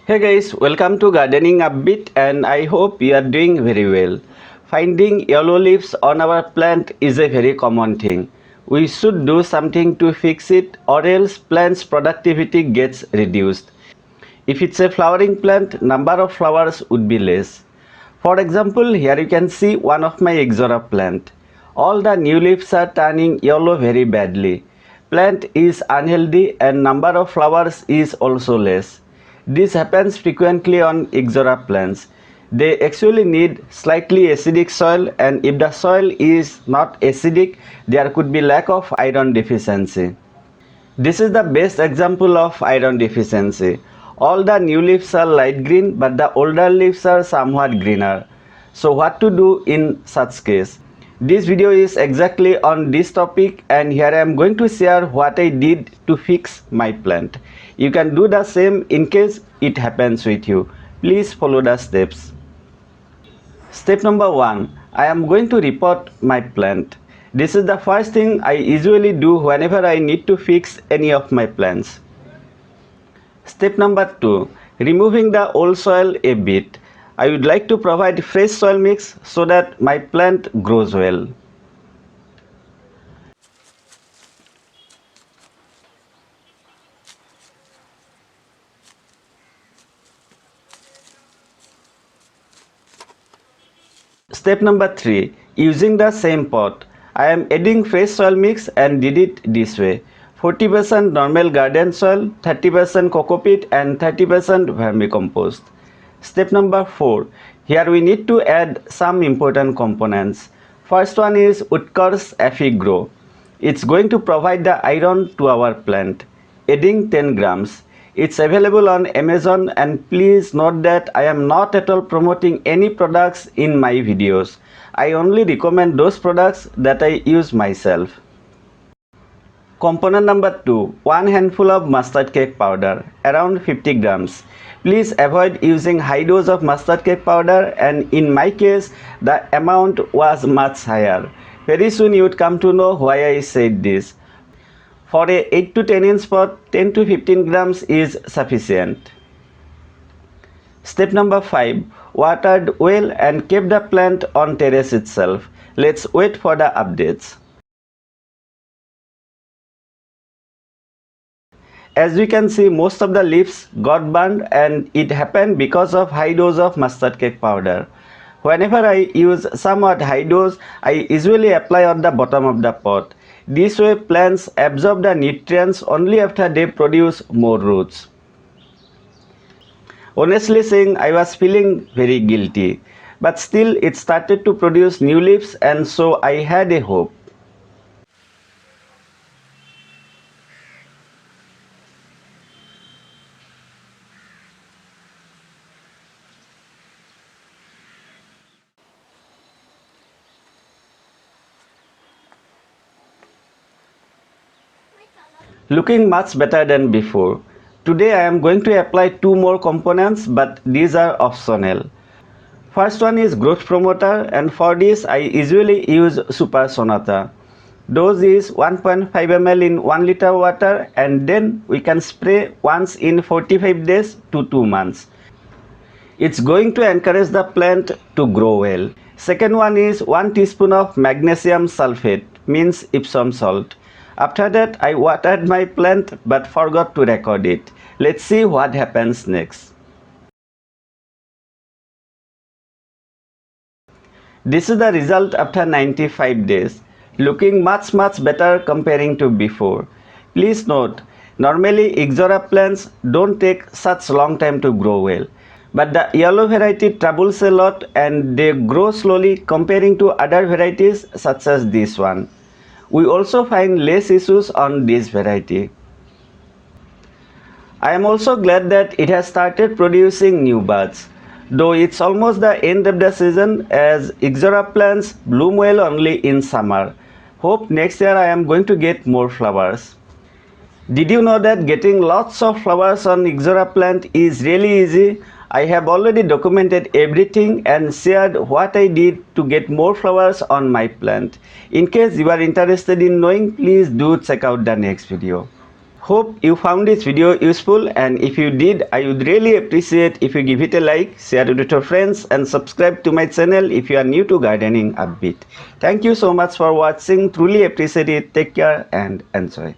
Hey guys, welcome to Gardening Upbeat and I hope you are doing very well. Finding yellow leaves on our plant is a very common thing. We should do something to fix it or else plant's productivity gets reduced. If it's a flowering plant, number of flowers would be less. For example, here you can see one of my Ixora plant. All the new leaves are turning yellow very badly. Plant is unhealthy and number of flowers is also less. This happens frequently on Ixora plants. They actually need slightly acidic soil, and if the soil is not acidic, there could be lack of iron deficiency. This is the best example of iron deficiency. All the new leaves are light green but the older leaves are somewhat greener. So what to do in such case? This video is exactly on this topic and here I am going to share what I did to fix my plant. You can do the same in case it happens with you. Please follow the steps. Step number 1. I am going to repot my plant. This is the first thing I usually do whenever I need to fix any of my plants. Step number 2. Removing the old soil a bit. I would like to provide fresh soil mix so that my plant grows well. Step number 3. Using the same pot. I am adding fresh soil mix and did it this way. 40% normal garden soil, 30% cocopeat and 30% vermicompost. Step number 4. Here we need to add some important components. First one is Woodcock's Grow. It's going to provide the iron to our plant. Adding 10 grams. It's available on Amazon and please note that I am not at all promoting any products in my videos. I only recommend those products that I use myself. Component number 2. 1 handful of mustard cake powder, around 50 grams. Please avoid using high dose of mustard cake powder and in my case the amount was much higher. Very soon you would come to know why I said this. For a 8 to 10 inch pot, 10 to 15 grams is sufficient. Step number 5. Watered well and kept the plant on terrace itself. Let's wait for the updates. As we can see, most of the leaves got burned and it happened because of high dose of mustard cake powder. Whenever I use somewhat high dose, I usually apply on the bottom of the pot. This way plants absorb the nutrients only after they produce more roots. Honestly saying, I was feeling very guilty, but still it started to produce new leaves and so I had a hope. Looking much better than before. Today I am going to apply 2 more components but these are optional. First one is growth promoter and for this I usually use Super Sonata. Dose is 1.5 ml in 1 liter water and then we can spray once in 45 days to 2 months. It's going to encourage the plant to grow well. Second one is 1 teaspoon of magnesium sulfate, means Epsom salt. After that I watered my plant but forgot to record it. Let's see what happens next. This is the result after 95 days. Looking much better comparing to before. Please note, normally Ixora plants don't take such long time to grow well. But the yellow variety troubles a lot and they grow slowly comparing to other varieties such as this one. We also find less issues on this variety. I am also glad that it has started producing new buds. Though it's almost the end of the season as Ixora plants bloom well only in summer. Hope next year I am going to get more flowers. Did you know that getting lots of flowers on Ixora plant is really easy? I have already documented everything and shared what I did to get more flowers on my plant. In case you are interested in knowing, please do check out the next video. Hope you found this video useful, and if you did, I would really appreciate if you give it a like, share it with your friends, and subscribe to my channel if you are new to gardening upbeat. Thank you so much for watching. Truly appreciate it. Take care and enjoy.